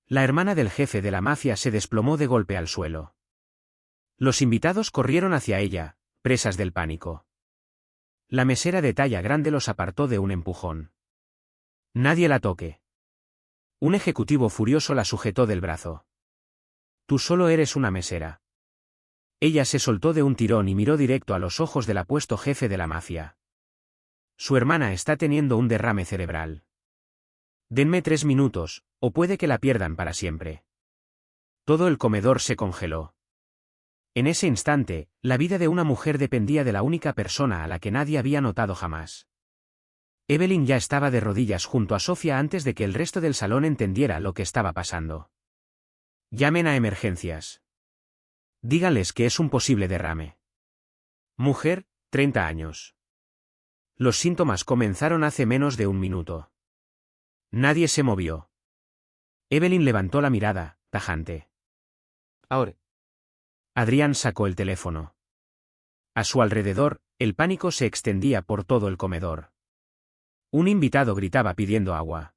La hermana del jefe de la mafia se desplomó de golpe al suelo. Los invitados corrieron hacia ella, presas del pánico. La mesera de talla grande los apartó de un empujón. Nadie la toque. Un ejecutivo furioso la sujetó del brazo. Tú solo eres una mesera. Ella se soltó de un tirón y miró directo a los ojos del apuesto jefe de la mafia. Su hermana está teniendo un derrame cerebral. Denme 3 minutos, o puede que la pierdan para siempre. Todo el comedor se congeló. En ese instante, la vida de una mujer dependía de la única persona a la que nadie había notado jamás. Evelyn ya estaba de rodillas junto a Sofía antes de que el resto del salón entendiera lo que estaba pasando. Llamen a emergencias. Díganles que es un posible derrame. Mujer, 30 años. Los síntomas comenzaron hace menos de un minuto. Nadie se movió. Evelyn levantó la mirada, tajante. Ahora. Adrián sacó el teléfono. A su alrededor, el pánico se extendía por todo el comedor. Un invitado gritaba pidiendo agua.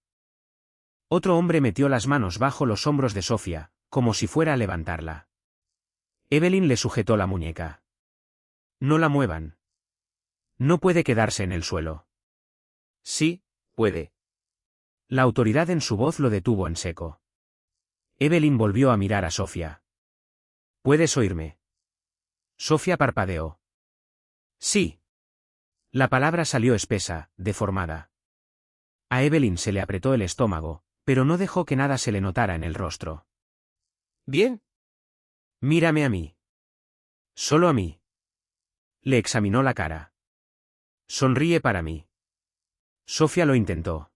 Otro hombre metió las manos bajo los hombros de Sofía, como si fuera a levantarla. Evelyn le sujetó la muñeca. No la muevan. No puede quedarse en el suelo. Sí, puede. La autoridad en su voz lo detuvo en seco. Evelyn volvió a mirar a Sofía. ¿Puedes oírme? Sofía parpadeó. Sí. La palabra salió espesa, deformada. A Evelyn se le apretó el estómago, pero no dejó que nada se le notara en el rostro. ¿Bien? Mírame a mí. Solo a mí. Le examinó la cara. Sonríe para mí. Sofía lo intentó.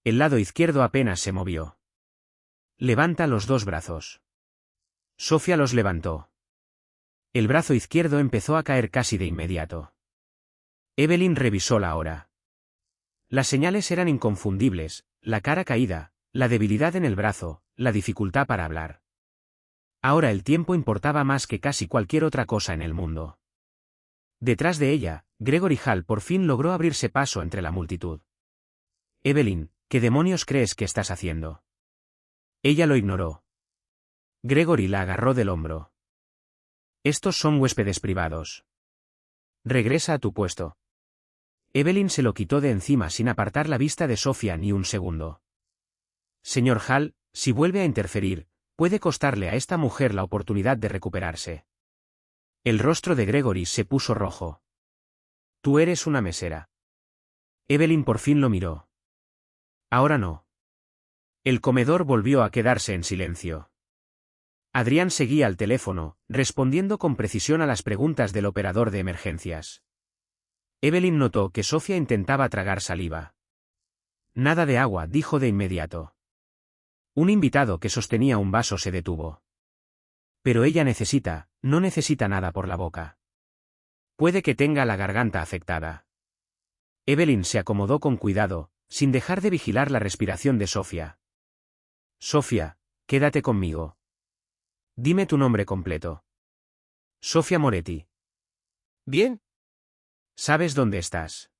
El lado izquierdo apenas se movió. Levanta los 2 brazos. Sofía los levantó. El brazo izquierdo empezó a caer casi de inmediato. Evelyn revisó la hora. Las señales eran inconfundibles, la cara caída, la debilidad en el brazo, la dificultad para hablar. Ahora el tiempo importaba más que casi cualquier otra cosa en el mundo. Detrás de ella, Gregory Hall por fin logró abrirse paso entre la multitud. Evelyn, ¿qué demonios crees que estás haciendo? Ella lo ignoró. Gregory la agarró del hombro. Estos son huéspedes privados. Regresa a tu puesto. Evelyn se lo quitó de encima sin apartar la vista de Sofía ni un segundo. Señor Hall, si vuelve a interferir, puede costarle a esta mujer la oportunidad de recuperarse. El rostro de Gregory se puso rojo. Tú eres una mesera. Evelyn por fin lo miró. Ahora no. El comedor volvió a quedarse en silencio. Adrián seguía al teléfono, respondiendo con precisión a las preguntas del operador de emergencias. Evelyn notó que Sofía intentaba tragar saliva. Nada de agua, dijo de inmediato. Un invitado que sostenía un vaso se detuvo. Pero ella no necesita nada por la boca. Puede que tenga la garganta afectada. Evelyn se acomodó con cuidado, sin dejar de vigilar la respiración de Sofía. Sofía, quédate conmigo. Dime tu nombre completo. Sofía Moretti. Bien. ¿Sabes dónde estás?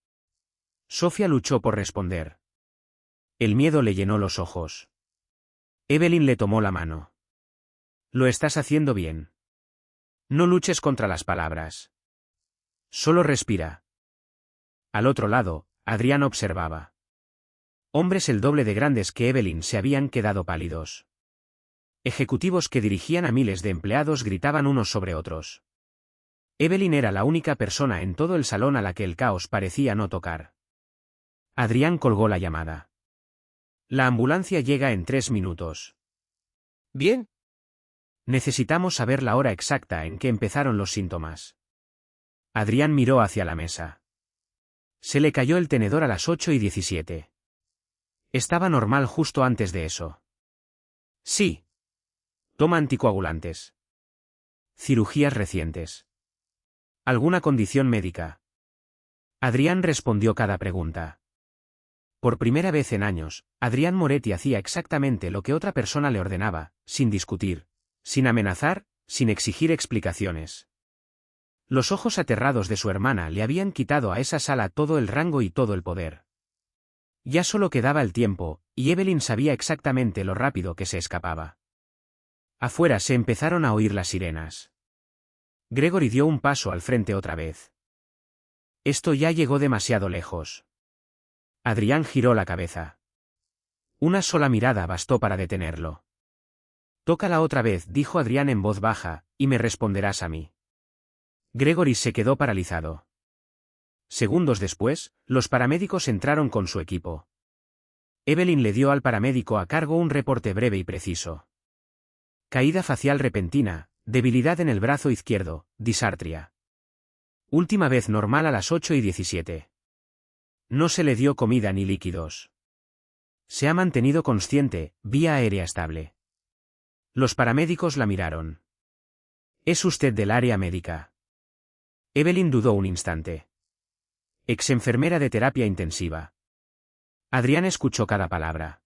Sofía luchó por responder. El miedo le llenó los ojos. Evelyn le tomó la mano. Lo estás haciendo bien. No luches contra las palabras. Solo respira. Al otro lado, Adrián observaba. Hombres el doble de grandes que Evelyn se habían quedado pálidos. Ejecutivos que dirigían a miles de empleados gritaban unos sobre otros. Evelyn era la única persona en todo el salón a la que el caos parecía no tocar. Adrián colgó la llamada. La ambulancia llega en 3 minutos. Bien. Necesitamos saber la hora exacta en que empezaron los síntomas. Adrián miró hacia la mesa. Se le cayó el tenedor a las 8:17. Estaba normal justo antes de eso. Sí. Toma anticoagulantes. Cirugías recientes. ¿Alguna condición médica? Adrián respondió cada pregunta. Por primera vez en años, Adrián Moretti hacía exactamente lo que otra persona le ordenaba, sin discutir, sin amenazar, sin exigir explicaciones. Los ojos aterrados de su hermana le habían quitado a esa sala todo el rango y todo el poder. Ya solo quedaba el tiempo, y Evelyn sabía exactamente lo rápido que se escapaba. Afuera se empezaron a oír las sirenas. Gregory dio un paso al frente otra vez. Esto ya llegó demasiado lejos. Adrián giró la cabeza. Una sola mirada bastó para detenerlo. Tócala otra vez, dijo Adrián en voz baja, y me responderás a mí. Gregory se quedó paralizado. Segundos después, los paramédicos entraron con su equipo. Evelyn le dio al paramédico a cargo un reporte breve y preciso. Caída facial repentina, debilidad en el brazo izquierdo, disartria. Última vez normal a las 8:17. No se le dio comida ni líquidos. Se ha mantenido consciente, vía aérea estable. Los paramédicos la miraron. ¿Es usted del área médica? Evelyn dudó un instante. Ex-enfermera de terapia intensiva. Adrián escuchó cada palabra.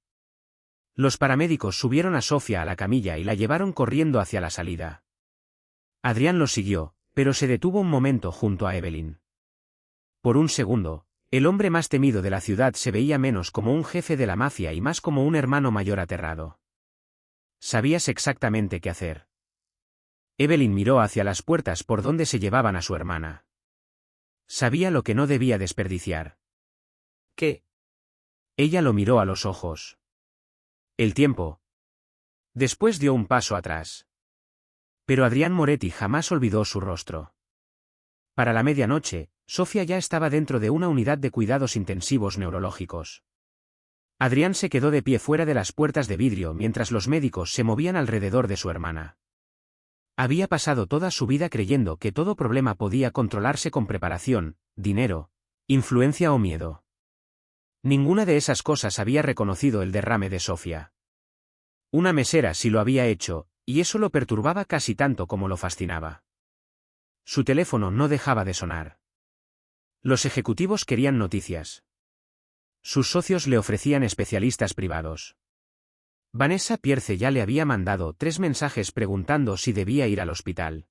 Los paramédicos subieron a Sofía a la camilla y la llevaron corriendo hacia la salida. Adrián los siguió, pero se detuvo un momento junto a Evelyn. Por un segundo, el hombre más temido de la ciudad se veía menos como un jefe de la mafia y más como un hermano mayor aterrado. Sabías exactamente qué hacer. Evelyn miró hacia las puertas por donde se llevaban a su hermana. Sabía lo que no debía desperdiciar. ¿Qué? Ella lo miró a los ojos. El tiempo. Después dio un paso atrás. Pero Adrián Moretti jamás olvidó su rostro. Para la medianoche, Sofía ya estaba dentro de una unidad de cuidados intensivos neurológicos. Adrián se quedó de pie fuera de las puertas de vidrio mientras los médicos se movían alrededor de su hermana. Había pasado toda su vida creyendo que todo problema podía controlarse con preparación, dinero, influencia o miedo. Ninguna de esas cosas había reconocido el derrame de Sofía. Una mesera sí lo había hecho, y eso lo perturbaba casi tanto como lo fascinaba. Su teléfono no dejaba de sonar. Los ejecutivos querían noticias. Sus socios le ofrecían especialistas privados. Vanessa Pierce ya le había mandado 3 mensajes preguntando si debía ir al hospital.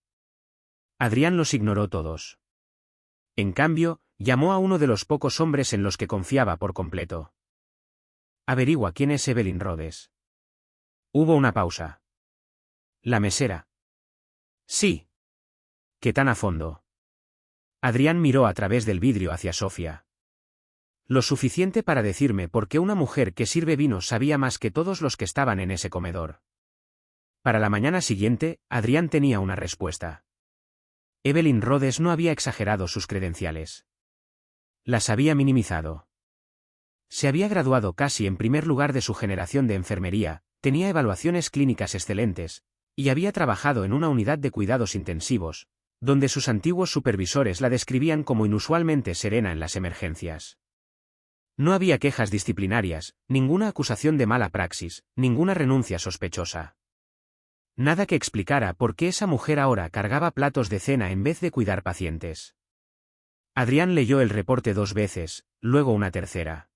Adrián los ignoró todos. En cambio, llamó a uno de los pocos hombres en los que confiaba por completo. Averigua quién es Evelyn Rhodes. Hubo una pausa. La mesera. Sí. ¿Qué tan a fondo? Adrián miró a través del vidrio hacia Sofía. Lo suficiente para decirme por qué una mujer que sirve vino sabía más que todos los que estaban en ese comedor. Para la mañana siguiente, Adrián tenía una respuesta. Evelyn Rhodes no había exagerado sus credenciales. Las había minimizado. Se había graduado casi en primer lugar de su generación de enfermería, tenía evaluaciones clínicas excelentes, y había trabajado en una unidad de cuidados intensivos, donde sus antiguos supervisores la describían como inusualmente serena en las emergencias. No había quejas disciplinarias, ninguna acusación de mala praxis, ninguna renuncia sospechosa. Nada que explicara por qué esa mujer ahora cargaba platos de cena en vez de cuidar pacientes. Adrián leyó el reporte 2 veces, luego una tercera.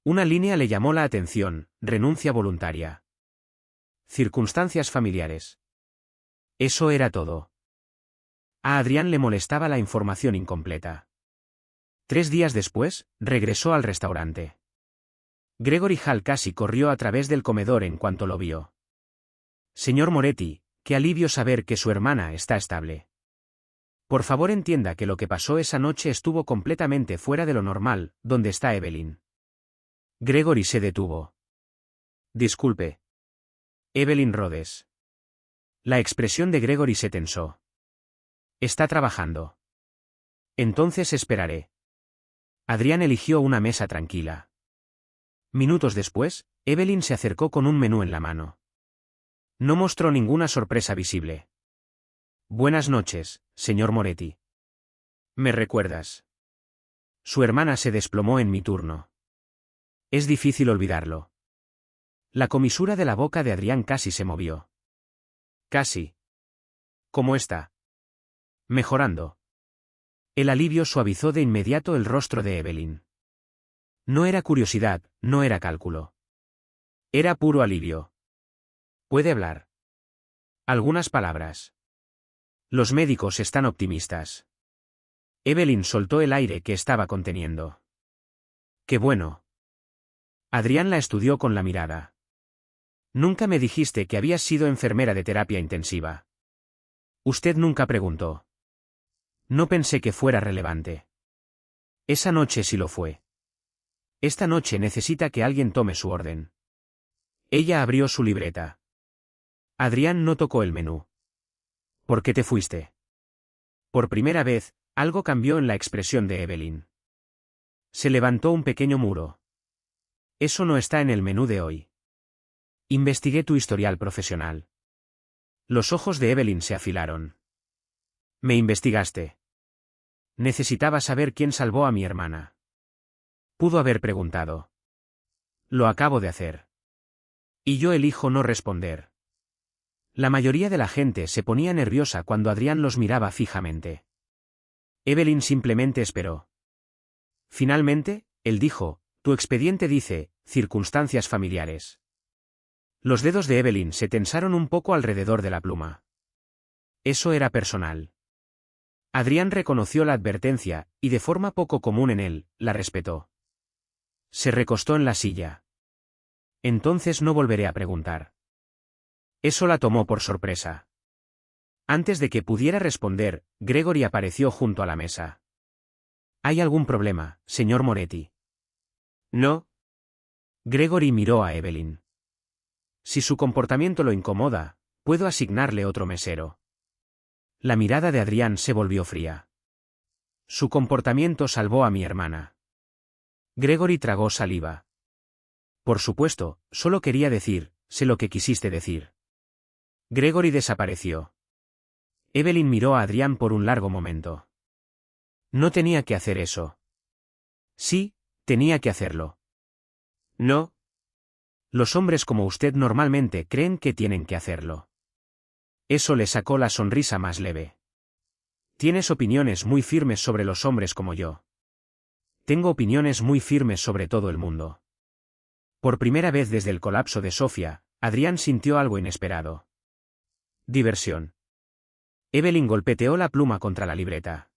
Una línea le llamó la atención: renuncia voluntaria. Circunstancias familiares. Eso era todo. A Adrián le molestaba la información incompleta. 3 días después, regresó al restaurante. Gregory Hall casi corrió a través del comedor en cuanto lo vio. Señor Moretti, qué alivio saber que su hermana está estable. Por favor entienda que lo que pasó esa noche estuvo completamente fuera de lo normal. ¿Dónde está Evelyn? Gregory se detuvo. Disculpe. Evelyn Rhodes. La expresión de Gregory se tensó. Está trabajando. Entonces esperaré. Adrián eligió una mesa tranquila. Minutos después, Evelyn se acercó con un menú en la mano. No mostró ninguna sorpresa visible. Buenas noches, señor Moretti. ¿Me recuerdas? Su hermana se desplomó en mi turno. Es difícil olvidarlo. La comisura de la boca de Adrián casi se movió. Casi. ¿Cómo está? Mejorando. El alivio suavizó de inmediato el rostro de Evelyn. No era curiosidad, no era cálculo. Era puro alivio. ¿Puede hablar? Algunas palabras. Los médicos están optimistas. Evelyn soltó el aire que estaba conteniendo. Qué bueno. Adrián la estudió con la mirada. Nunca me dijiste que habías sido enfermera de terapia intensiva. Usted nunca preguntó. No pensé que fuera relevante. Esa noche sí lo fue. Esta noche necesita que alguien tome su orden. Ella abrió su libreta. Adrián no tocó el menú. ¿Por qué te fuiste? Por primera vez, algo cambió en la expresión de Evelyn. Se levantó un pequeño muro. Eso no está en el menú de hoy. Investigué tu historial profesional. Los ojos de Evelyn se afilaron. Me investigaste. Necesitaba saber quién salvó a mi hermana. Pudo haber preguntado. Lo acabo de hacer. Y yo elijo no responder. La mayoría de la gente se ponía nerviosa cuando Adrián los miraba fijamente. Evelyn simplemente esperó. Finalmente, él dijo, tu expediente dice, circunstancias familiares. Los dedos de Evelyn se tensaron un poco alrededor de la pluma. Eso era personal. Adrián reconoció la advertencia, y de forma poco común en él, la respetó. Se recostó en la silla. Entonces no volveré a preguntar. Eso la tomó por sorpresa. Antes de que pudiera responder, Gregory apareció junto a la mesa. ¿Hay algún problema, señor Moretti? No. Gregory miró a Evelyn. Si su comportamiento lo incomoda, puedo asignarle otro mesero. La mirada de Adrián se volvió fría. Su comportamiento salvó a mi hermana. Gregory tragó saliva. Por supuesto, solo quería decir, sé lo que quisiste decir. Gregory desapareció. Evelyn miró a Adrián por un largo momento. No tenía que hacer eso. Sí, tenía que hacerlo. No. Los hombres como usted normalmente creen que tienen que hacerlo. Eso le sacó la sonrisa más leve. Tienes opiniones muy firmes sobre los hombres como yo. Tengo opiniones muy firmes sobre todo el mundo. Por primera vez desde el colapso de Sofía, Adrián sintió algo inesperado. Diversión. Evelyn golpeteó la pluma contra la libreta.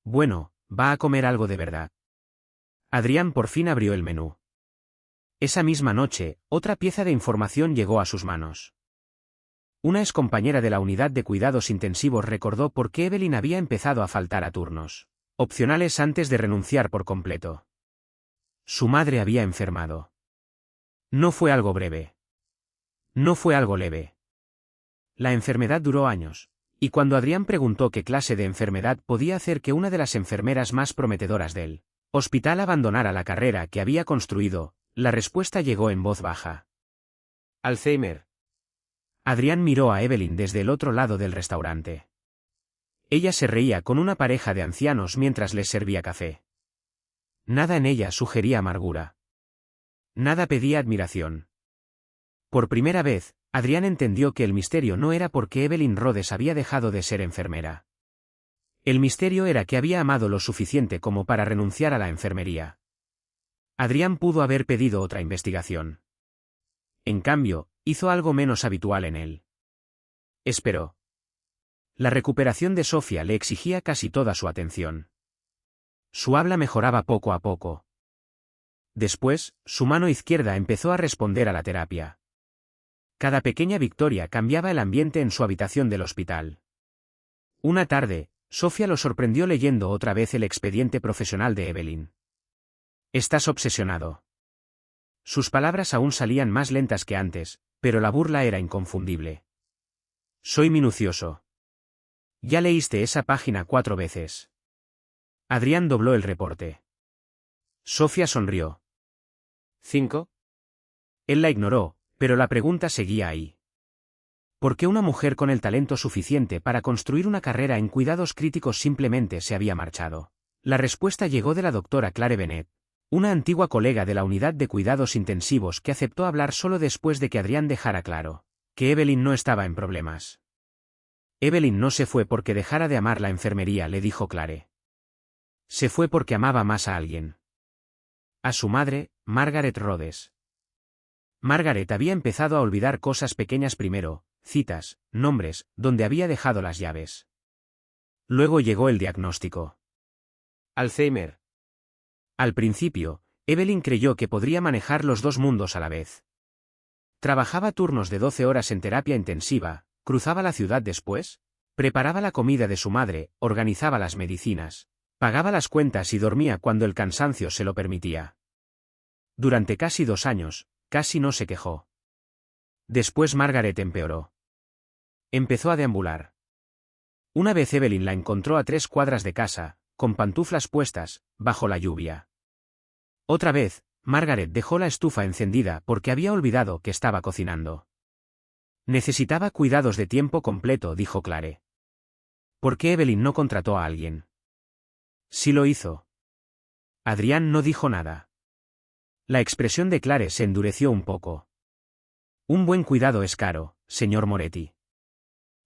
Bueno, va a comer algo de verdad. Adrián por fin abrió el menú. Esa misma noche, otra pieza de información llegó a sus manos. Una excompañera de la unidad de cuidados intensivos recordó por qué Evelyn había empezado a faltar a turnos opcionales antes de renunciar por completo. Su madre había enfermado. No fue algo breve. No fue algo leve. La enfermedad duró años, y cuando Adrián preguntó qué clase de enfermedad podía hacer que una de las enfermeras más prometedoras del hospital abandonara la carrera que había construido, la respuesta llegó en voz baja. Alzheimer. Adrián miró a Evelyn desde el otro lado del restaurante. Ella se reía con una pareja de ancianos mientras les servía café. Nada en ella sugería amargura. Nada pedía admiración. Por primera vez, Adrián entendió que el misterio no era porque Evelyn Rhodes había dejado de ser enfermera. El misterio era que había amado lo suficiente como para renunciar a la enfermería. Adrián pudo haber pedido otra investigación. En cambio, hizo algo menos habitual en él. Esperó. La recuperación de Sofía le exigía casi toda su atención. Su habla mejoraba poco a poco. Después, su mano izquierda empezó a responder a la terapia. Cada pequeña victoria cambiaba el ambiente en su habitación del hospital. Una tarde, Sofía lo sorprendió leyendo otra vez el expediente profesional de Evelyn. Estás obsesionado. Sus palabras aún salían más lentas que antes, pero la burla era inconfundible. Soy minucioso. Ya leíste esa página 4 veces. Adrián dobló el reporte. Sofía sonrió. 5. Él la ignoró, pero la pregunta seguía ahí. ¿Por qué una mujer con el talento suficiente para construir una carrera en cuidados críticos simplemente se había marchado? La respuesta llegó de la doctora Clare Bennett, una antigua colega de la unidad de cuidados intensivos que aceptó hablar solo después de que Adrián dejara claro que Evelyn no estaba en problemas. Evelyn no se fue porque dejara de amar la enfermería, le dijo Clare. Se fue porque amaba más a alguien. A su madre, Margaret Rhodes. Margaret había empezado a olvidar cosas pequeñas primero, citas, nombres, donde había dejado las llaves. Luego llegó el diagnóstico. Alzheimer. Al principio, Evelyn creyó que podría manejar los dos mundos a la vez. Trabajaba turnos de 12 horas en terapia intensiva, cruzaba la ciudad después, preparaba la comida de su madre, organizaba las medicinas, pagaba las cuentas y dormía cuando el cansancio se lo permitía. Durante casi 2 años, casi no se quejó. Después Margaret empeoró. Empezó a deambular. Una vez Evelyn la encontró a 3 cuadras de casa, con pantuflas puestas, bajo la lluvia. Otra vez, Margaret dejó la estufa encendida porque había olvidado que estaba cocinando. Necesitaba cuidados de tiempo completo, dijo Clare. ¿Por qué Evelyn no contrató a alguien? Sí lo hizo. Adrián no dijo nada. La expresión de Clare se endureció un poco. Un buen cuidado es caro, señor Moretti.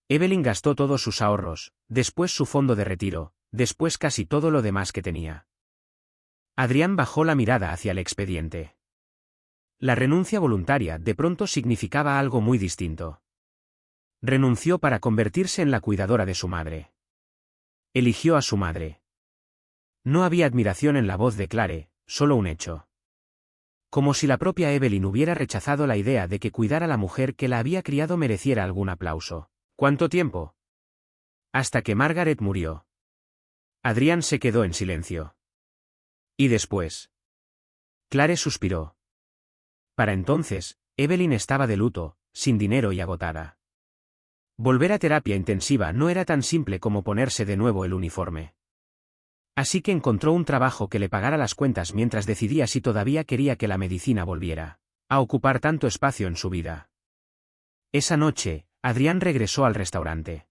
Evelyn gastó todos sus ahorros, después su fondo de retiro, después casi todo lo demás que tenía. Adrián bajó la mirada hacia el expediente. La renuncia voluntaria de pronto significaba algo muy distinto. Renunció para convertirse en la cuidadora de su madre. Eligió a su madre. No había admiración en la voz de Clare, solo un hecho. Como si la propia Evelyn hubiera rechazado la idea de que cuidar a la mujer que la había criado mereciera algún aplauso. ¿Cuánto tiempo? Hasta que Margaret murió. Adrián se quedó en silencio. ¿Y después? Clare suspiró. Para entonces, Evelyn estaba de luto, sin dinero y agotada. Volver a terapia intensiva no era tan simple como ponerse de nuevo el uniforme. Así que encontró un trabajo que le pagara las cuentas mientras decidía si todavía quería que la medicina volviera a ocupar tanto espacio en su vida. Esa noche, Adrián regresó al restaurante.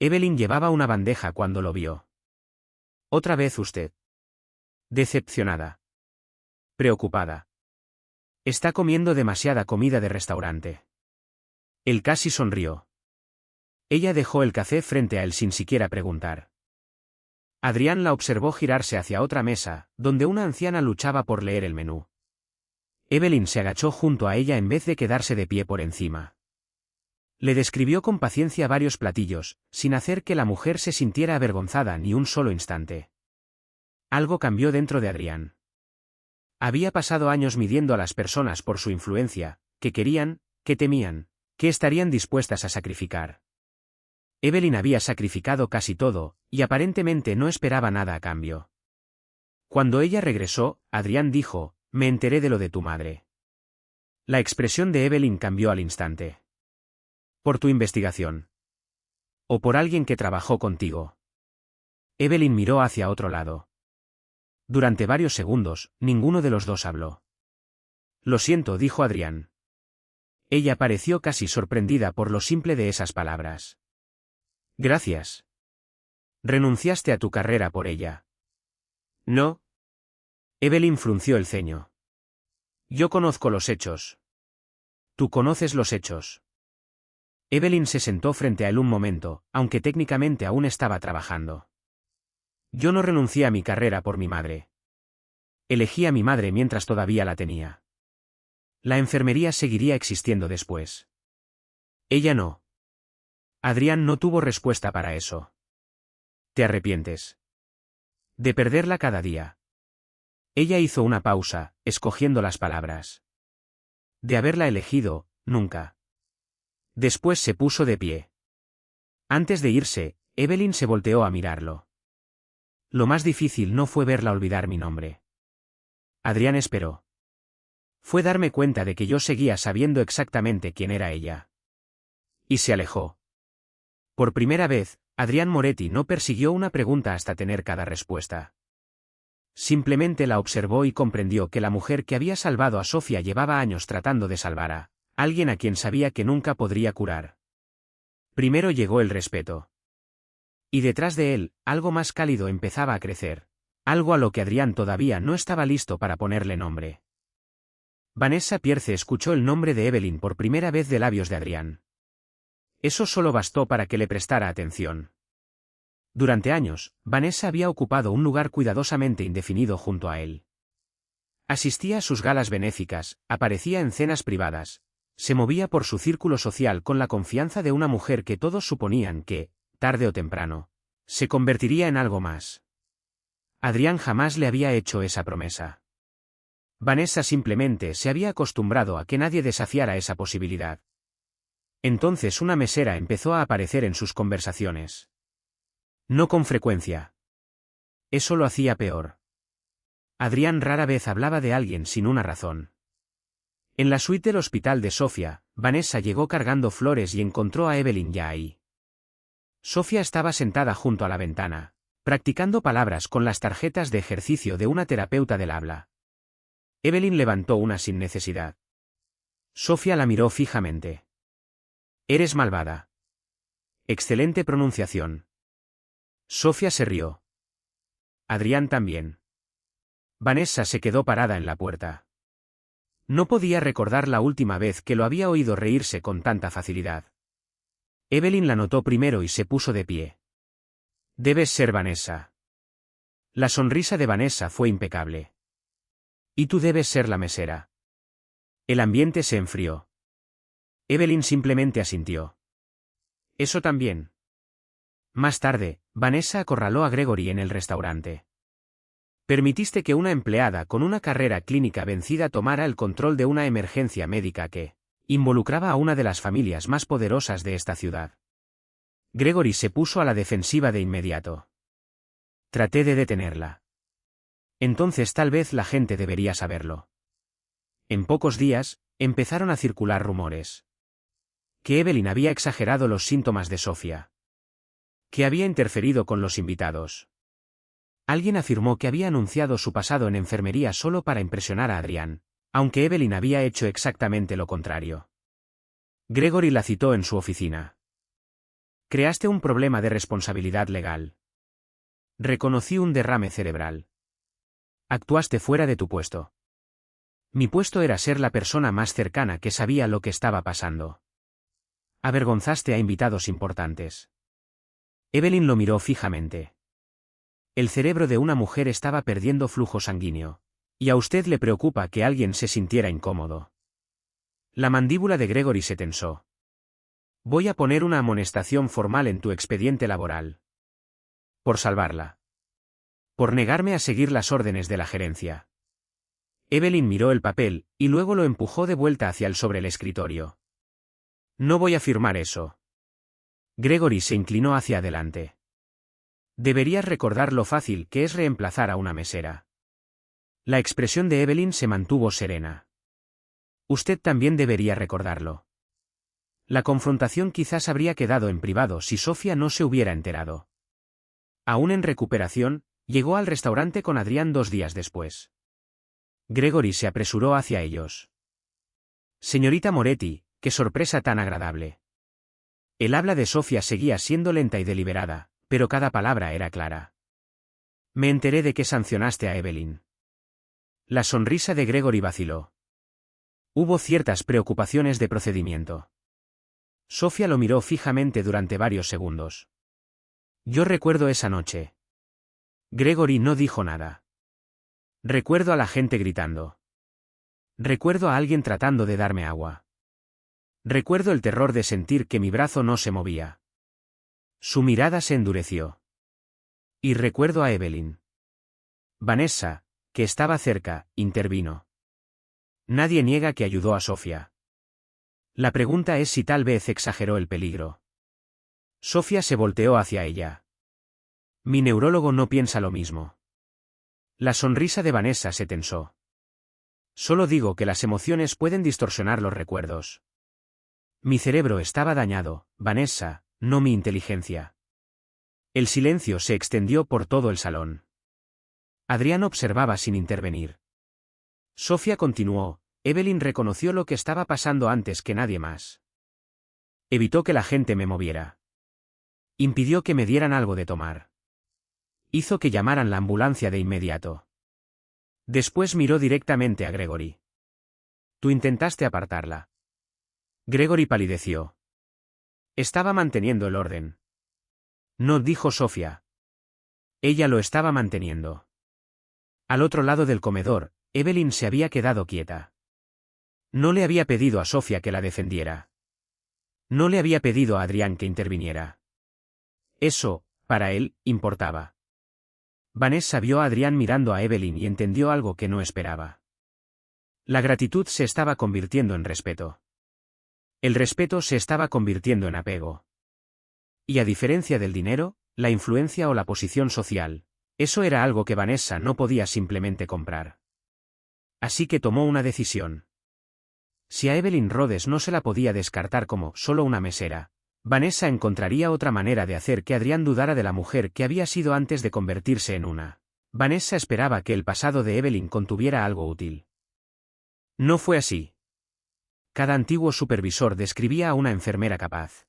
Evelyn llevaba una bandeja cuando lo vio. ¿Otra vez usted? Decepcionada. Preocupada. Está comiendo demasiada comida de restaurante. Él casi sonrió. Ella dejó el café frente a él sin siquiera preguntar. Adrián la observó girarse hacia otra mesa, donde una anciana luchaba por leer el menú. Evelyn se agachó junto a ella en vez de quedarse de pie por encima. Le describió con paciencia varios platillos, sin hacer que la mujer se sintiera avergonzada ni un solo instante. Algo cambió dentro de Adrián. Había pasado años midiendo a las personas por su influencia, que querían, que temían, que estarían dispuestas a sacrificar. Evelyn había sacrificado casi todo, y aparentemente no esperaba nada a cambio. Cuando ella regresó, Adrián dijo, «Me enteré de lo de tu madre». La expresión de Evelyn cambió al instante. «¿Por tu investigación? ¿O por alguien que trabajó contigo?» Evelyn miró hacia otro lado. Durante varios segundos, ninguno de los dos habló. «Lo siento», dijo Adrián. Ella pareció casi sorprendida por lo simple de esas palabras. «Gracias. ¿Renunciaste a tu carrera por ella?» «No». Evelyn frunció el ceño. «Yo conozco los hechos». «Tú conoces los hechos». Evelyn se sentó frente a él un momento, aunque técnicamente aún estaba trabajando. «Yo no renuncié a mi carrera por mi madre. Elegí a mi madre mientras todavía la tenía. La enfermería seguiría existiendo después. Ella no». Adrián no tuvo respuesta para eso. «¿Te arrepientes de perderla cada día?» Ella hizo una pausa, escogiendo las palabras. «De haberla elegido, nunca». Después se puso de pie. Antes de irse, Evelyn se volteó a mirarlo. «Lo más difícil no fue verla olvidar mi nombre». Adrián esperó. «Fue darme cuenta de que yo seguía sabiendo exactamente quién era ella». Y se alejó. Por primera vez, Adrián Moretti no persiguió una pregunta hasta tener cada respuesta. Simplemente la observó y comprendió que la mujer que había salvado a Sofía llevaba años tratando de salvar a alguien a quien sabía que nunca podría curar. Primero llegó el respeto. Y detrás de él, algo más cálido empezaba a crecer, algo a lo que Adrián todavía no estaba listo para ponerle nombre. Vanessa Pierce escuchó el nombre de Evelyn por primera vez de labios de Adrián. Eso solo bastó para que le prestara atención. Durante años, Vanessa había ocupado un lugar cuidadosamente indefinido junto a él. Asistía a sus galas benéficas, aparecía en cenas privadas, se movía por su círculo social con la confianza de una mujer que todos suponían que, tarde o temprano, se convertiría en algo más. Adrián jamás le había hecho esa promesa. Vanessa simplemente se había acostumbrado a que nadie desafiara esa posibilidad. Entonces una mesera empezó a aparecer en sus conversaciones. No con frecuencia. Eso lo hacía peor. Adrián rara vez hablaba de alguien sin una razón. En la suite del hospital de Sofía, Vanessa llegó cargando flores y encontró a Evelyn ya ahí. Sofía estaba sentada junto a la ventana, practicando palabras con las tarjetas de ejercicio de una terapeuta del habla. Evelyn levantó una sin necesidad. Sofía la miró fijamente. Eres malvada. Excelente pronunciación. Sofía se rió. Adrián también. Vanessa se quedó parada en la puerta. No podía recordar la última vez que lo había oído reírse con tanta facilidad. Evelyn la notó primero y se puso de pie. Debes ser Vanessa. La sonrisa de Vanessa fue impecable. Y tú debes ser la mesera. El ambiente se enfrió. Evelyn simplemente asintió. Eso también. Más tarde, Vanessa acorraló a Gregory en el restaurante. Permitiste que una empleada con una carrera clínica vencida tomara el control de una emergencia médica que involucraba a una de las familias más poderosas de esta ciudad. Gregory se puso a la defensiva de inmediato. Traté de detenerla. Entonces tal vez la gente debería saberlo. En pocos días, empezaron a circular rumores. Que Evelyn había exagerado los síntomas de Sofía. Que había interferido con los invitados. Alguien afirmó que había anunciado su pasado en enfermería solo para impresionar a Adrián, aunque Evelyn había hecho exactamente lo contrario. Gregory la citó en su oficina. Creaste un problema de responsabilidad legal. Reconocí un derrame cerebral. Actuaste fuera de tu puesto. Mi puesto era ser la persona más cercana que sabía lo que estaba pasando. Avergonzaste a invitados importantes. Evelyn lo miró fijamente. El cerebro de una mujer estaba perdiendo flujo sanguíneo. Y a usted le preocupa que alguien se sintiera incómodo. La mandíbula de Gregory se tensó. Voy a poner una amonestación formal en tu expediente laboral. Por salvarla. Por negarme a seguir las órdenes de la gerencia. Evelyn miró el papel, y luego lo empujó de vuelta hacia el sobre el escritorio. No voy a firmar eso. Gregory se inclinó hacia adelante. Deberías recordar lo fácil que es reemplazar a una mesera. La expresión de Evelyn se mantuvo serena. Usted también debería recordarlo. La confrontación quizás habría quedado en privado si Sofía no se hubiera enterado. Aún en recuperación, llegó al restaurante con Adrián 2 días después. Gregory se apresuró hacia ellos. Señorita Moretti, qué sorpresa tan agradable. El habla de Sofía seguía siendo lenta y deliberada, pero cada palabra era clara. Me enteré de que sancionaste a Evelyn. La sonrisa de Gregory vaciló. Hubo ciertas preocupaciones de procedimiento. Sofía lo miró fijamente durante varios segundos. Yo recuerdo esa noche. Gregory no dijo nada. Recuerdo a la gente gritando. Recuerdo a alguien tratando de darme agua. Recuerdo el terror de sentir que mi brazo no se movía. Su mirada se endureció. Y recuerdo a Evelyn. Vanessa, que estaba cerca, intervino. Nadie niega que ayudó a Sofía. La pregunta es si tal vez exageró el peligro. Sofía se volteó hacia ella. Mi neurólogo no piensa lo mismo. La sonrisa de Vanessa se tensó. Solo digo que las emociones pueden distorsionar los recuerdos. Mi cerebro estaba dañado, Vanessa, no mi inteligencia. El silencio se extendió por todo el salón. Adrián observaba sin intervenir. Sofía continuó. Evelyn reconoció lo que estaba pasando antes que nadie más. Evitó que la gente me moviera. Impidió que me dieran algo de tomar. Hizo que llamaran la ambulancia de inmediato. Después miró directamente a Gregory. Tú intentaste apartarla. Gregory palideció. Estaba manteniendo el orden. No, dijo Sofía. Ella lo estaba manteniendo. Al otro lado del comedor, Evelyn se había quedado quieta. No le había pedido a Sofía que la defendiera. No le había pedido a Adrián que interviniera. Eso, para él, importaba. Vanessa vio a Adrián mirando a Evelyn y entendió algo que no esperaba. La gratitud se estaba convirtiendo en respeto. El respeto se estaba convirtiendo en apego. Y a diferencia del dinero, la influencia o la posición social, eso era algo que Vanessa no podía simplemente comprar. Así que tomó una decisión. Si a Evelyn Rhodes no se la podía descartar como solo una mesera, Vanessa encontraría otra manera de hacer que Adrián dudara de la mujer que había sido antes de convertirse en una. Vanessa esperaba que el pasado de Evelyn contuviera algo útil. No fue así. Cada antiguo supervisor describía a una enfermera capaz.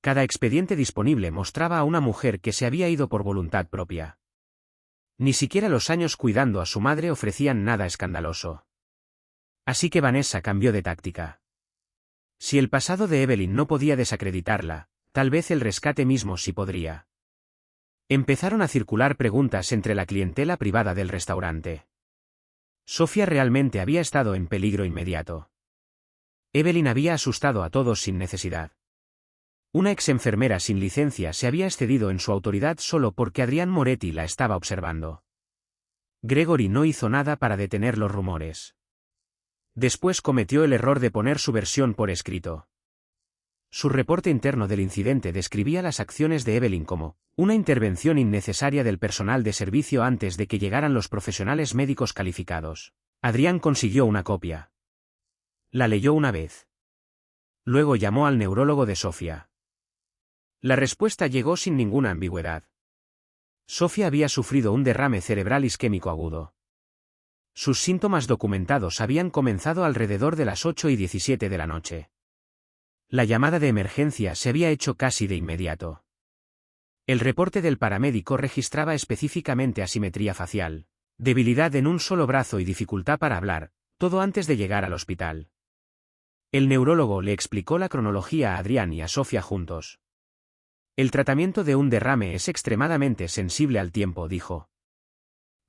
Cada expediente disponible mostraba a una mujer que se había ido por voluntad propia. Ni siquiera los años cuidando a su madre ofrecían nada escandaloso. Así que Vanessa cambió de táctica. Si el pasado de Evelyn no podía desacreditarla, tal vez el rescate mismo sí podría. Empezaron a circular preguntas entre la clientela privada del restaurante. Sofía realmente había estado en peligro inmediato. Evelyn había asustado a todos sin necesidad. Una ex enfermera sin licencia se había excedido en su autoridad solo porque Adrián Moretti la estaba observando. Gregory no hizo nada para detener los rumores. Después cometió el error de poner su versión por escrito. Su reporte interno del incidente describía las acciones de Evelyn como una intervención innecesaria del personal de servicio antes de que llegaran los profesionales médicos calificados. Adrián consiguió una copia. La leyó una vez. Luego llamó al neurólogo de Sofía. La respuesta llegó sin ninguna ambigüedad. Sofía había sufrido un derrame cerebral isquémico agudo. Sus síntomas documentados habían comenzado alrededor de las 8:17 de la noche. La llamada de emergencia se había hecho casi de inmediato. El reporte del paramédico registraba específicamente asimetría facial, debilidad en un solo brazo y dificultad para hablar, todo antes de llegar al hospital. El neurólogo le explicó la cronología a Adrián y a Sofía juntos. El tratamiento de un derrame es extremadamente sensible al tiempo, dijo.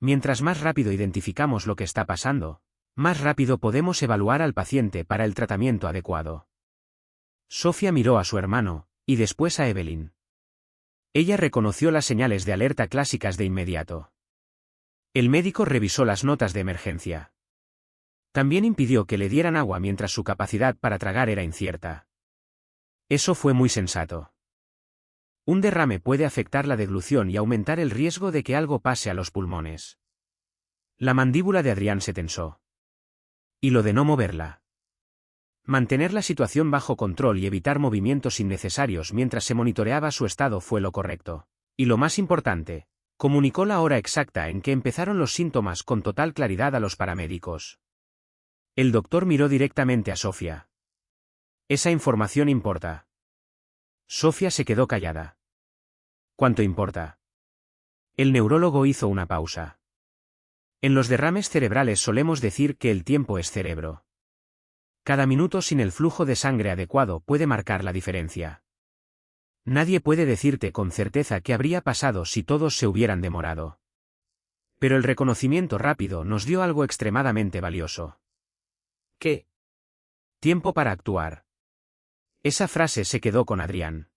Mientras más rápido identificamos lo que está pasando, más rápido podemos evaluar al paciente para el tratamiento adecuado. Sofía miró a su hermano, y después a Evelyn. Ella reconoció las señales de alerta clásicas de inmediato. El médico revisó las notas de emergencia. También impidió que le dieran agua mientras su capacidad para tragar era incierta. Eso fue muy sensato. Un derrame puede afectar la deglución y aumentar el riesgo de que algo pase a los pulmones. La mandíbula de Adrián se tensó. Y lo de no moverla. Mantener la situación bajo control y evitar movimientos innecesarios mientras se monitoreaba su estado fue lo correcto. Y lo más importante, comunicó la hora exacta en que empezaron los síntomas con total claridad a los paramédicos. El doctor miró directamente a Sofía. Esa información importa. Sofía se quedó callada. ¿Cuánto importa? El neurólogo hizo una pausa. En los derrames cerebrales solemos decir que el tiempo es cerebro. Cada minuto sin el flujo de sangre adecuado puede marcar la diferencia. Nadie puede decirte con certeza qué habría pasado si todos se hubieran demorado. Pero el reconocimiento rápido nos dio algo extremadamente valioso. ¿Qué? Tiempo para actuar. Esa frase se quedó con Adrián.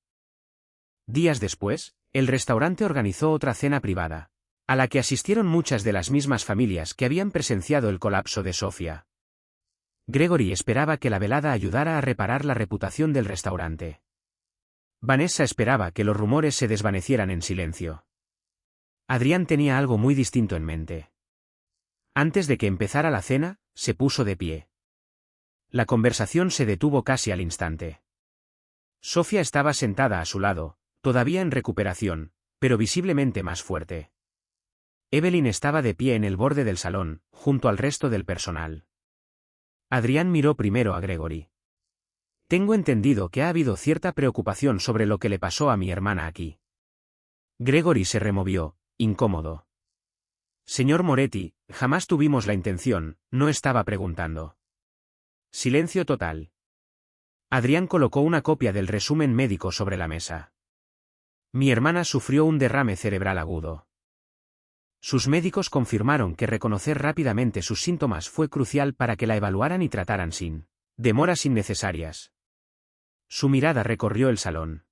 Días después, el restaurante organizó otra cena privada, a la que asistieron muchas de las mismas familias que habían presenciado el colapso de Sofía. Gregory esperaba que la velada ayudara a reparar la reputación del restaurante. Vanessa esperaba que los rumores se desvanecieran en silencio. Adrián tenía algo muy distinto en mente. Antes de que empezara la cena, se puso de pie. La conversación se detuvo casi al instante. Sofía estaba sentada a su lado, todavía en recuperación, pero visiblemente más fuerte. Evelyn estaba de pie en el borde del salón, junto al resto del personal. Adrián miró primero a Gregory. Tengo entendido que ha habido cierta preocupación sobre lo que le pasó a mi hermana aquí. Gregory se removió, incómodo. Señor Moretti, jamás tuvimos la intención, no estaba preguntando. Silencio total. Adrián colocó una copia del resumen médico sobre la mesa. Mi hermana sufrió un derrame cerebral agudo. Sus médicos confirmaron que reconocer rápidamente sus síntomas fue crucial para que la evaluaran y trataran sin demoras innecesarias. Su mirada recorrió el salón.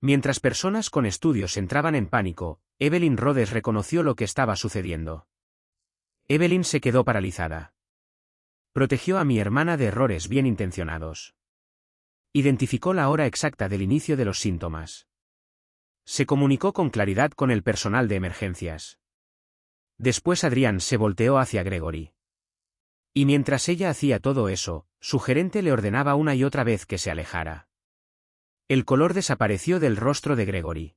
Mientras personas con estudios entraban en pánico, Evelyn Rhodes reconoció lo que estaba sucediendo. Evelyn se quedó paralizada. Protegió a mi hermana de errores bien intencionados. Identificó la hora exacta del inicio de los síntomas. Se comunicó con claridad con el personal de emergencias. Después Adrián se volteó hacia Gregory. Y mientras ella hacía todo eso, su gerente le ordenaba una y otra vez que se alejara. El color desapareció del rostro de Gregory.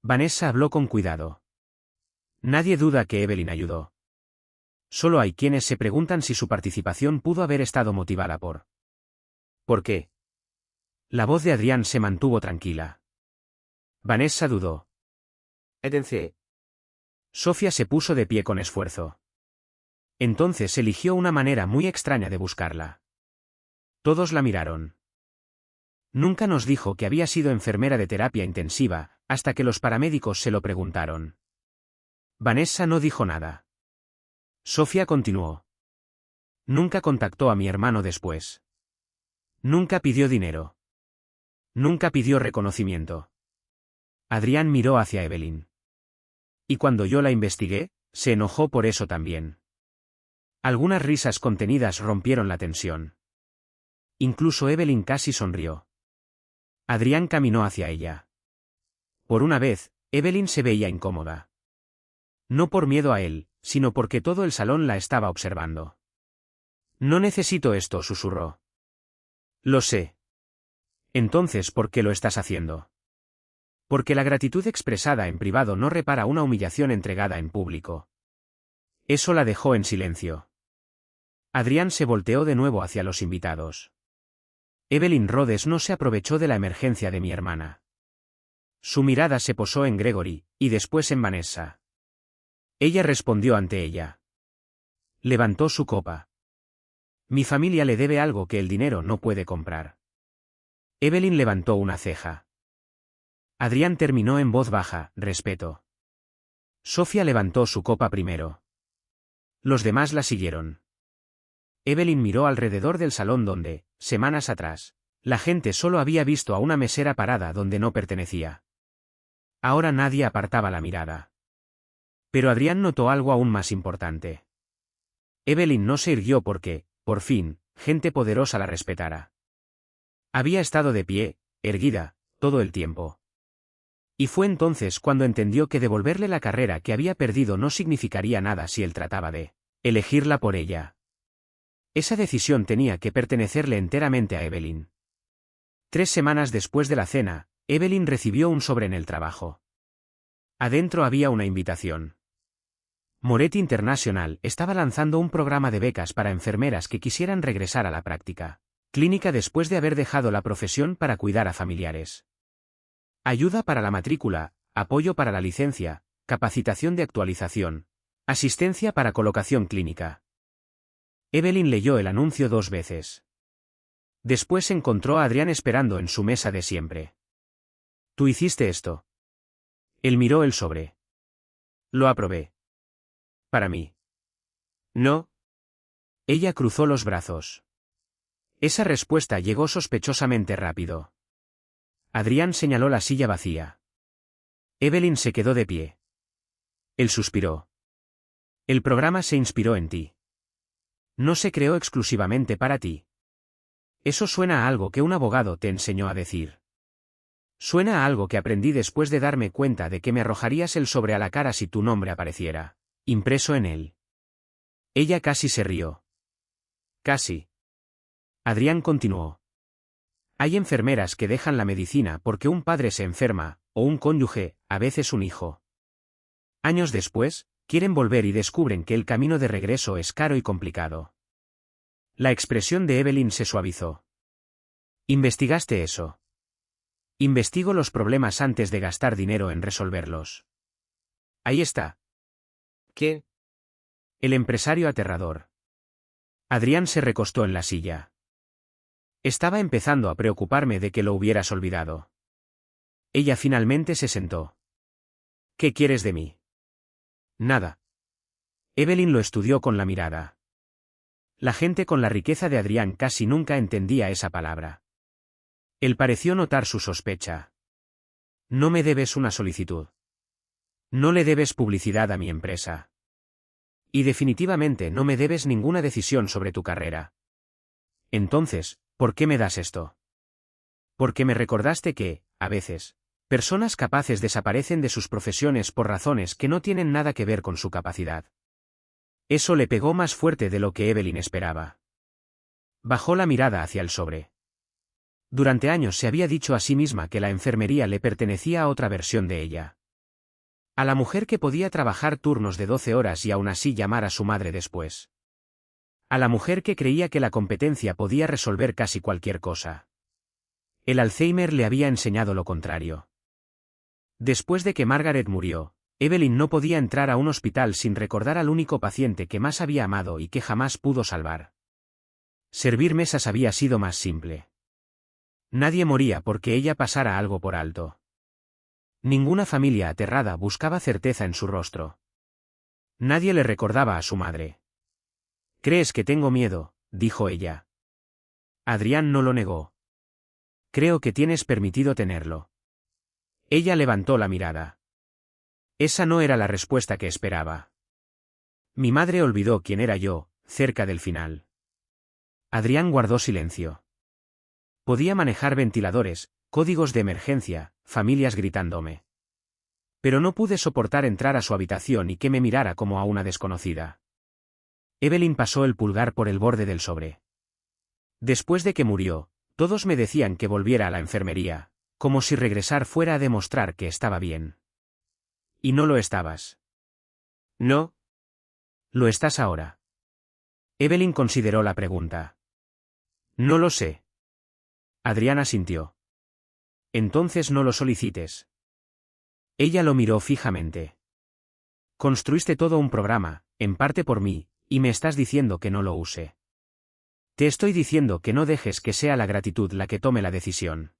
Vanessa habló con cuidado. Nadie duda que Evelyn ayudó. Solo hay quienes se preguntan si su participación pudo haber estado motivada por... ¿Por qué? La voz de Adrián se mantuvo tranquila. Vanessa dudó. Édense. Sofía se puso de pie con esfuerzo. Entonces eligió una manera muy extraña de buscarla. Todos la miraron. Nunca nos dijo que había sido enfermera de terapia intensiva, hasta que los paramédicos se lo preguntaron. Vanessa no dijo nada. Sofía continuó. Nunca contactó a mi hermano después. Nunca pidió dinero. Nunca pidió reconocimiento. Adrián miró hacia Evelyn. Y cuando yo la investigué, se enojó por eso también. Algunas risas contenidas rompieron la tensión. Incluso Evelyn casi sonrió. Adrián caminó hacia ella. Por una vez, Evelyn se veía incómoda. No por miedo a él, sino porque todo el salón la estaba observando. No necesito esto, susurró. Lo sé. Entonces, ¿por qué lo estás haciendo? Porque la gratitud expresada en privado no repara una humillación entregada en público. Eso la dejó en silencio. Adrián se volteó de nuevo hacia los invitados. Evelyn Rhodes no se aprovechó de la emergencia de mi hermana. Su mirada se posó en Gregory, y después en Vanessa. Ella respondió ante ella. Levantó su copa. Mi familia le debe algo que el dinero no puede comprar. Evelyn levantó una ceja. Adrián terminó en voz baja, respeto. Sofía levantó su copa primero. Los demás la siguieron. Evelyn miró alrededor del salón donde, semanas atrás, la gente solo había visto a una mesera parada donde no pertenecía. Ahora nadie apartaba la mirada. Pero Adrián notó algo aún más importante. Evelyn no se irguió porque, por fin, gente poderosa la respetara. Había estado de pie, erguida, todo el tiempo. Y fue entonces cuando entendió que devolverle la carrera que había perdido no significaría nada si él trataba de elegirla por ella. Esa decisión tenía que pertenecerle enteramente a Evelyn. 3 semanas después de la cena, Evelyn recibió un sobre en el trabajo. Adentro había una invitación. Moretti International estaba lanzando un programa de becas para enfermeras que quisieran regresar a la práctica clínica después de haber dejado la profesión para cuidar a familiares. Ayuda para la matrícula, apoyo para la licencia, capacitación de actualización, asistencia para colocación clínica. Evelyn leyó el anuncio 2 veces. Después encontró a Adrián esperando en su mesa de siempre. ¿Tú hiciste esto? Él miró el sobre. Lo aprobé. Para mí. No. Ella cruzó los brazos. Esa respuesta llegó sospechosamente rápido. Adrián señaló la silla vacía. Evelyn se quedó de pie. Él suspiró. El programa se inspiró en ti. No se creó exclusivamente para ti. Eso suena a algo que un abogado te enseñó a decir. Suena a algo que aprendí después de darme cuenta de que me arrojarías el sobre a la cara si tu nombre apareciera impreso en él. Ella casi se rió. Casi. Adrián continuó. Hay enfermeras que dejan la medicina porque un padre se enferma, o un cónyuge, a veces un hijo. Años después, quieren volver y descubren que el camino de regreso es caro y complicado. La expresión de Evelyn se suavizó. ¿Investigaste eso? Investigo los problemas antes de gastar dinero en resolverlos. Ahí está. ¿Qué? El empresario aterrador. Adrián se recostó en la silla. Estaba empezando a preocuparme de que lo hubieras olvidado. Ella finalmente se sentó. ¿Qué quieres de mí? Nada. Evelyn lo estudió con la mirada. La gente con la riqueza de Adrián casi nunca entendía esa palabra. Él pareció notar su sospecha. No me debes una solicitud. No le debes publicidad a mi empresa. Y definitivamente no me debes ninguna decisión sobre tu carrera. Entonces, ¿por qué me das esto? Porque me recordaste que, a veces, personas capaces desaparecen de sus profesiones por razones que no tienen nada que ver con su capacidad. Eso le pegó más fuerte de lo que Evelyn esperaba. Bajó la mirada hacia el sobre. Durante años se había dicho a sí misma que la enfermería le pertenecía a otra versión de ella. A la mujer que podía trabajar turnos de 12 horas y aún así llamar a su madre después. A la mujer que creía que la competencia podía resolver casi cualquier cosa. El Alzheimer le había enseñado lo contrario. Después de que Margaret murió, Evelyn no podía entrar a un hospital sin recordar al único paciente que más había amado y que jamás pudo salvar. Servir mesas había sido más simple. Nadie moría porque ella pasara algo por alto. Ninguna familia aterrada buscaba certeza en su rostro. Nadie le recordaba a su madre. «¿Crees que tengo miedo?», dijo ella. Adrián no lo negó. «Creo que tienes permitido tenerlo». Ella levantó la mirada. Esa no era la respuesta que esperaba. Mi madre olvidó quién era yo, cerca del final. Adrián guardó silencio. Podía manejar ventiladores, códigos de emergencia, familias gritándome. Pero no pude soportar entrar a su habitación y que me mirara como a una desconocida. Evelyn pasó el pulgar por el borde del sobre. Después de que murió, todos me decían que volviera a la enfermería, como si regresar fuera a demostrar que estaba bien. Y no lo estabas. No. ¿Lo estás ahora? Evelyn consideró la pregunta. No lo sé. Adrián asintió. Entonces no lo solicites. Ella lo miró fijamente. Construiste todo un programa, en parte por mí, y me estás diciendo que no lo use. Te estoy diciendo que no dejes que sea la gratitud la que tome la decisión.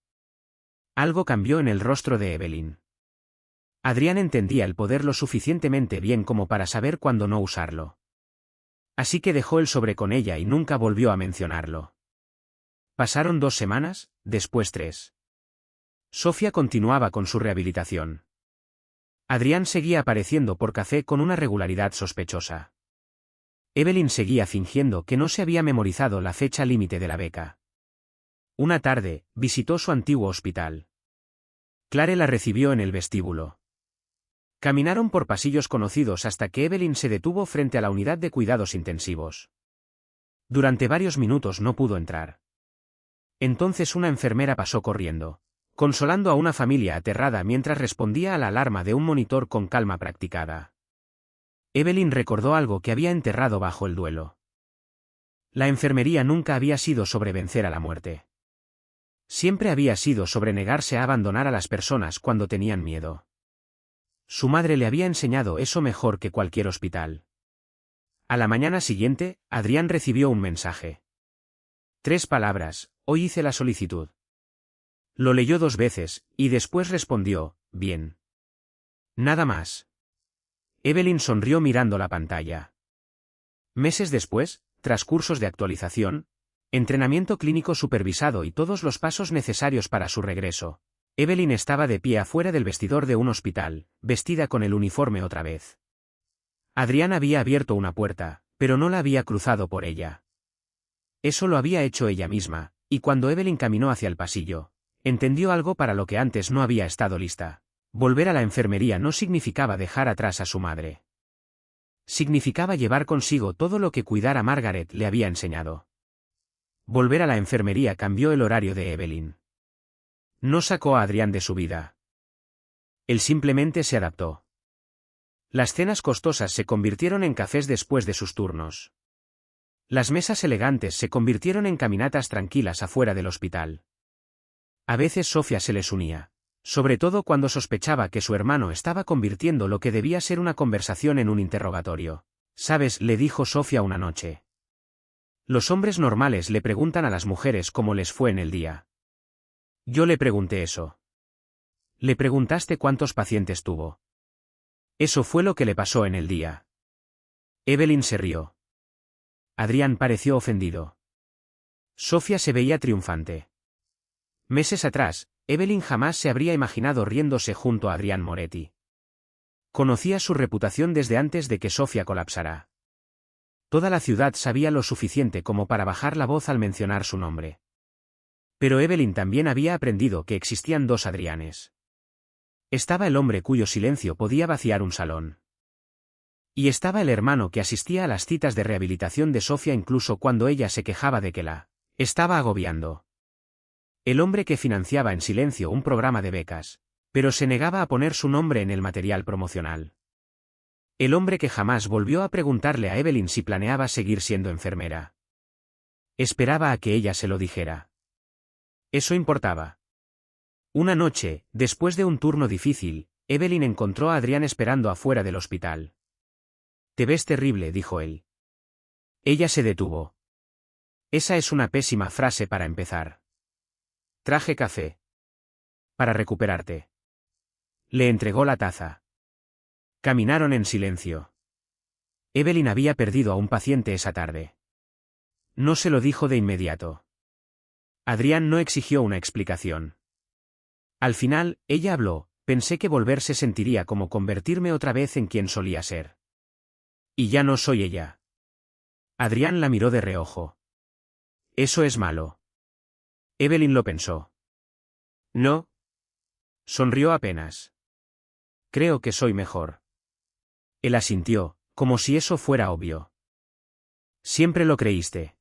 Algo cambió en el rostro de Evelyn. Adrián entendía el poder lo suficientemente bien como para saber cuándo no usarlo. Así que dejó el sobre con ella y nunca volvió a mencionarlo. Pasaron 2 semanas, después 3. Sofía continuaba con su rehabilitación. Adrián seguía apareciendo por café con una regularidad sospechosa. Evelyn seguía fingiendo que no se había memorizado la fecha límite de la beca. Una tarde, visitó su antiguo hospital. Clare la recibió en el vestíbulo. Caminaron por pasillos conocidos hasta que Evelyn se detuvo frente a la unidad de cuidados intensivos. Durante varios minutos no pudo entrar. Entonces una enfermera pasó corriendo, consolando a una familia aterrada mientras respondía a la alarma de un monitor con calma practicada. Evelyn recordó algo que había enterrado bajo el duelo. La enfermería nunca había sido sobre vencer a la muerte. Siempre había sido sobre negarse a abandonar a las personas cuando tenían miedo. Su madre le había enseñado eso mejor que cualquier hospital. A la mañana siguiente, Adrián recibió un mensaje. 3 palabras: hoy hice la solicitud. Lo leyó 2 veces, y después respondió, bien. Nada más. Evelyn sonrió mirando la pantalla. Meses después, tras cursos de actualización, entrenamiento clínico supervisado y todos los pasos necesarios para su regreso, Evelyn estaba de pie afuera del vestidor de un hospital, vestida con el uniforme otra vez. Adrián había abierto una puerta, pero no la había cruzado por ella. Eso lo había hecho ella misma, y cuando Evelyn caminó hacia el pasillo, entendió algo para lo que antes no había estado lista. Volver a la enfermería no significaba dejar atrás a su madre. Significaba llevar consigo todo lo que cuidar a Margaret le había enseñado. Volver a la enfermería cambió el horario de Evelyn. No sacó a Adrián de su vida. Él simplemente se adaptó. Las cenas costosas se convirtieron en cafés después de sus turnos. Las mesas elegantes se convirtieron en caminatas tranquilas afuera del hospital. A veces Sofía se les unía, sobre todo cuando sospechaba que su hermano estaba convirtiendo lo que debía ser una conversación en un interrogatorio. «¿Sabes?», le dijo Sofía una noche. «Los hombres normales le preguntan a las mujeres cómo les fue en el día. Yo le pregunté eso. Le preguntaste cuántos pacientes tuvo. Eso fue lo que le pasó en el día». Evelyn se rió. Adrián pareció ofendido. Sofía se veía triunfante. Meses atrás, Evelyn jamás se habría imaginado riéndose junto a Adrián Moretti. Conocía su reputación desde antes de que Sofía colapsara. Toda la ciudad sabía lo suficiente como para bajar la voz al mencionar su nombre. Pero Evelyn también había aprendido que existían dos Adrianes. Estaba el hombre cuyo silencio podía vaciar un salón. Y estaba el hermano que asistía a las citas de rehabilitación de Sofía incluso cuando ella se quejaba de que la estaba agobiando. El hombre que financiaba en silencio un programa de becas, pero se negaba a poner su nombre en el material promocional. El hombre que jamás volvió a preguntarle a Evelyn si planeaba seguir siendo enfermera. Esperaba a que ella se lo dijera. Eso importaba. Una noche, después de un turno difícil, Evelyn encontró a Adrián esperando afuera del hospital. «Te ves terrible», dijo él. Ella se detuvo. Esa es una pésima frase para empezar. Traje café. Para recuperarte. Le entregó la taza. Caminaron en silencio. Evelyn había perdido a un paciente esa tarde. No se lo dijo de inmediato. Adrián no exigió una explicación. Al final, ella habló: «Pensé que volver se sentiría como convertirme otra vez en quien solía ser. Y ya no soy ella». Adrián la miró de reojo. «Eso es malo». Evelyn lo pensó. «No». Sonrió apenas. «Creo que soy mejor». Él asintió, como si eso fuera obvio. «¿Siempre lo creíste?»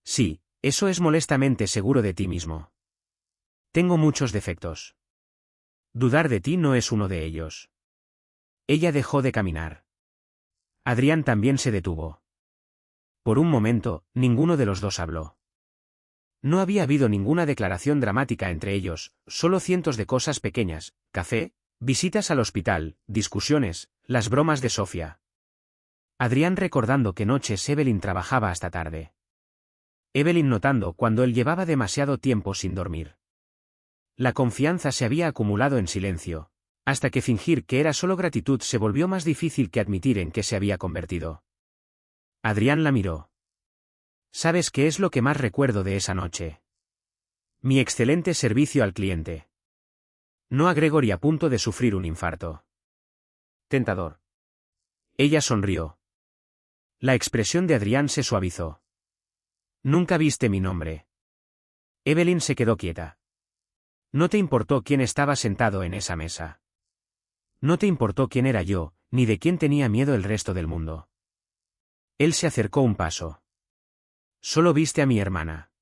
«Sí, eso es molestamente seguro de ti mismo». «Tengo muchos defectos. Dudar de ti no es uno de ellos». Ella dejó de caminar. Adrián también se detuvo. Por un momento, ninguno de los dos habló. No había habido ninguna declaración dramática entre ellos, solo cientos de cosas pequeñas: café, visitas al hospital, discusiones, las bromas de Sofía. Adrián recordando qué noches Evelyn trabajaba hasta tarde. Evelyn notando cuando él llevaba demasiado tiempo sin dormir. La confianza se había acumulado en silencio, hasta que fingir que era solo gratitud se volvió más difícil que admitir en qué se había convertido. Adrián la miró. «¿Sabes qué es lo que más recuerdo de esa noche? Mi excelente servicio al cliente. No a Gregory a punto de sufrir un infarto». Tentador. Ella sonrió. La expresión de Adrián se suavizó. «Nunca viste mi nombre». Evelyn se quedó quieta. No te importó quién estaba sentado en esa mesa. No te importó quién era yo, ni de quién tenía miedo el resto del mundo. Él se acercó un paso. «Solo viste a mi hermana».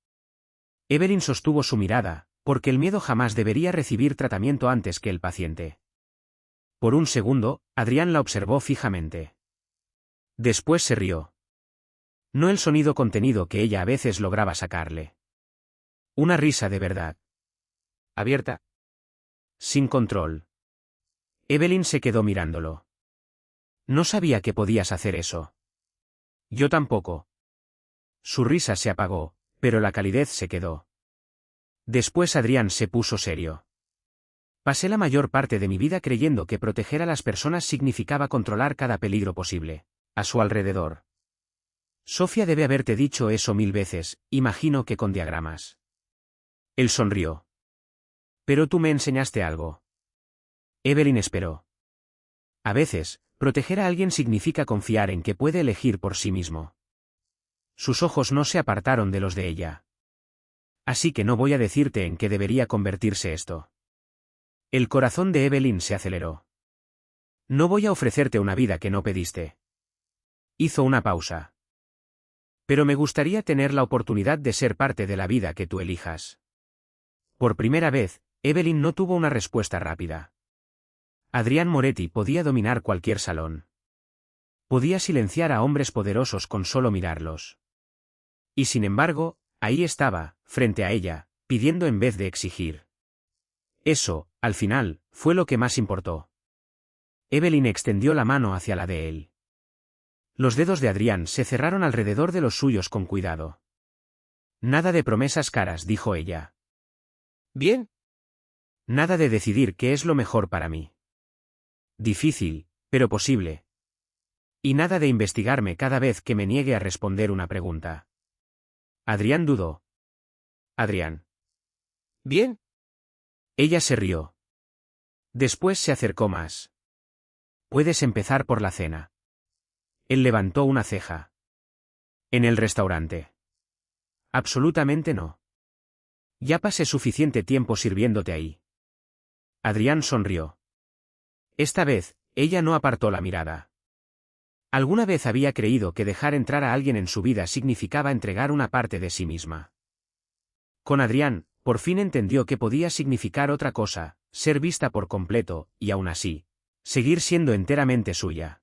Evelyn sostuvo su mirada, porque el miedo jamás debería recibir tratamiento antes que el paciente. Por un segundo, Adrián la observó fijamente. Después se rió. No el sonido contenido que ella a veces lograba sacarle. Una risa de verdad. Abierta. Sin control. Evelyn se quedó mirándolo. «No sabía que podías hacer eso». «Yo tampoco». Su risa se apagó, pero la calidez se quedó. Después Adrián se puso serio. «Pasé la mayor parte de mi vida creyendo que proteger a las personas significaba controlar cada peligro posible a su alrededor. Sofía debe haberte dicho eso 1000 veces, imagino que con diagramas». Él sonrió. «Pero tú me enseñaste algo». Evelyn esperó. A veces, proteger a alguien significa confiar en que puede elegir por sí mismo. Sus ojos no se apartaron de los de ella. «Así que no voy a decirte en qué debería convertirse esto». El corazón de Evelyn se aceleró. «No voy a ofrecerte una vida que no pediste». Hizo una pausa. «Pero me gustaría tener la oportunidad de ser parte de la vida que tú elijas». Por primera vez, Evelyn no tuvo una respuesta rápida. Adrián Moretti podía dominar cualquier salón. Podía silenciar a hombres poderosos con solo mirarlos. Y sin embargo, ahí estaba, frente a ella, pidiendo en vez de exigir. Eso, al final, fue lo que más importó. Evelyn extendió la mano hacia la de él. Los dedos de Adrián se cerraron alrededor de los suyos con cuidado. «Nada de promesas caras», dijo ella. ¿Bien? «Nada de decidir qué es lo mejor para mí. Difícil, pero posible. Y nada de investigarme cada vez que me niegue a responder una pregunta». Adrián dudó. «Adrián». ¿Bien? Ella se rió. Después se acercó más. «Puedes empezar por la cena». Él levantó una ceja. En el restaurante. Absolutamente no. Ya pasé suficiente tiempo sirviéndote ahí. Adrián sonrió. Esta vez, ella no apartó la mirada. Alguna vez había creído que dejar entrar a alguien en su vida significaba entregar una parte de sí misma. Con Adrián, por fin entendió que podía significar otra cosa, ser vista por completo, y aún así, seguir siendo enteramente suya.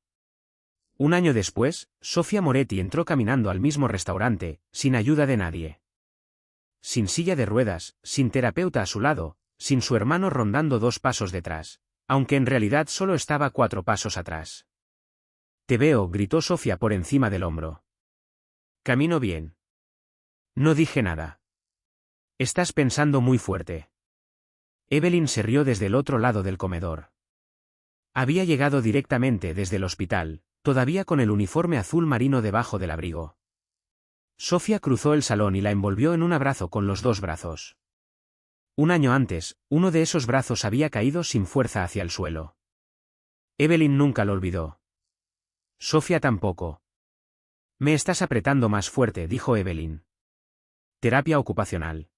Un año después, Sofia Moretti entró caminando al mismo restaurante, sin ayuda de nadie. Sin silla de ruedas, sin terapeuta a su lado, sin su hermano rondando 2 pasos detrás, aunque en realidad solo estaba 4 pasos atrás. «Te veo», gritó Sofia por encima del hombro. «Camino bien». No dije nada. «Estás pensando muy fuerte». Evelyn se rió desde el otro lado del comedor. Había llegado directamente desde el hospital, todavía con el uniforme azul marino debajo del abrigo. Sofia cruzó el salón y la envolvió en un abrazo con los 2 brazos. Un año antes, uno de esos brazos había caído sin fuerza hacia el suelo. Evelyn nunca lo olvidó. Sofia tampoco. «Me estás apretando más fuerte», dijo Evelyn. «Terapia ocupacional».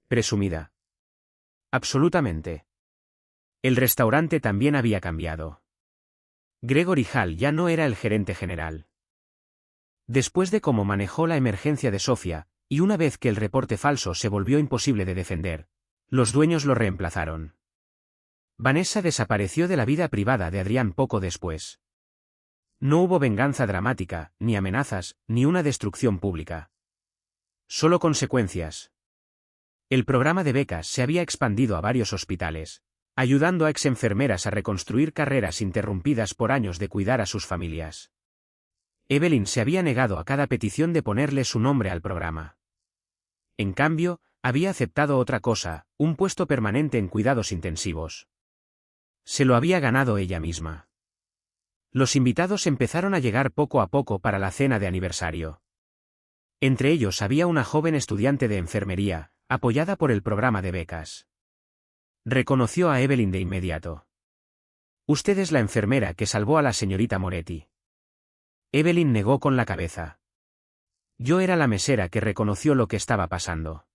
«Presumida». «Absolutamente». El restaurante también había cambiado. Gregory Hall ya no era el gerente general. Después de cómo manejó la emergencia de Sofia, y una vez que el reporte falso se volvió imposible de defender, los dueños lo reemplazaron. Vanessa desapareció de la vida privada de Adrián poco después. No hubo venganza dramática, ni amenazas, ni una destrucción pública. Solo consecuencias. El programa de becas se había expandido a varios hospitales, ayudando a exenfermeras a reconstruir carreras interrumpidas por años de cuidar a sus familias. Evelyn se había negado a cada petición de ponerle su nombre al programa. En cambio, había aceptado otra cosa, un puesto permanente en cuidados intensivos. Se lo había ganado ella misma. Los invitados empezaron a llegar poco a poco para la cena de aniversario. Entre ellos había una joven estudiante de enfermería, apoyada por el programa de becas. Reconoció a Evelyn de inmediato. «Usted es la enfermera que salvó a la señorita Moretti». Evelyn negó con la cabeza. «Yo era la mesera que reconoció lo que estaba pasando».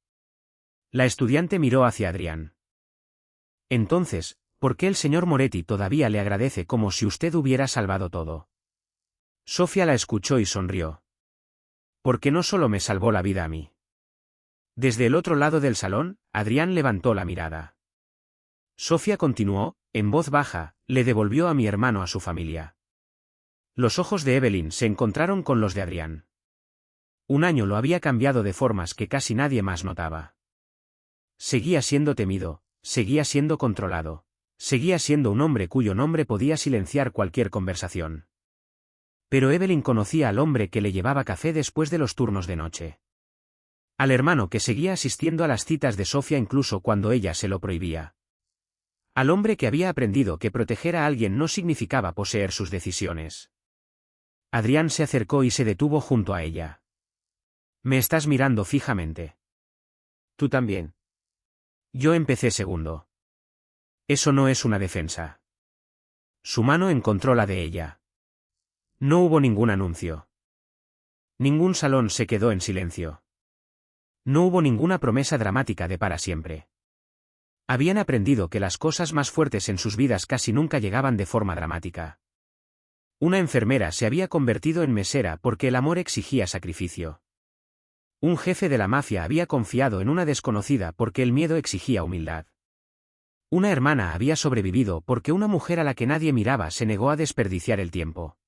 La estudiante miró hacia Adrián. «Entonces, ¿por qué el señor Moretti todavía le agradece como si usted hubiera salvado todo?» Sofia la escuchó y sonrió. «Porque no solo me salvó la vida a mí». Desde el otro lado del salón, Adrián levantó la mirada. Sofia continuó, en voz baja, «Le devolvió a mi hermano a su familia». Los ojos de Evelyn se encontraron con los de Adrián. Un año lo había cambiado de formas que casi nadie más notaba. Seguía siendo temido, seguía siendo controlado, seguía siendo un hombre cuyo nombre podía silenciar cualquier conversación. Pero Evelyn conocía al hombre que le llevaba café después de los turnos de noche. Al hermano que seguía asistiendo a las citas de Sofia incluso cuando ella se lo prohibía. Al hombre que había aprendido que proteger a alguien no significaba poseer sus decisiones. Adrián se acercó y se detuvo junto a ella. «Me estás mirando fijamente». «Tú también». «Yo empecé segundo». «Eso no es una defensa». Su mano encontró la de ella. No hubo ningún anuncio. Ningún salón se quedó en silencio. No hubo ninguna promesa dramática de para siempre. Habían aprendido que las cosas más fuertes en sus vidas casi nunca llegaban de forma dramática. Una enfermera se había convertido en mesera porque el amor exigía sacrificio. Un jefe de la mafia había confiado en una desconocida porque el miedo exigía humildad. Una hermana había sobrevivido porque una mujer a la que nadie miraba se negó a desperdiciar el tiempo.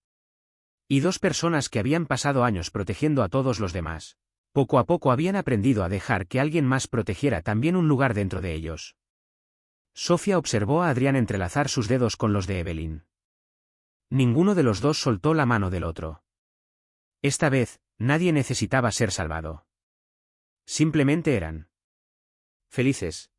Y 2 personas que habían pasado años protegiendo a todos los demás, poco a poco habían aprendido a dejar que alguien más protegiera también un lugar dentro de ellos. Sofia observó a Adrián entrelazar sus dedos con los de Evelyn. Ninguno de los 2 soltó la mano del otro. Esta vez, nadie necesitaba ser salvado. Simplemente eran felices.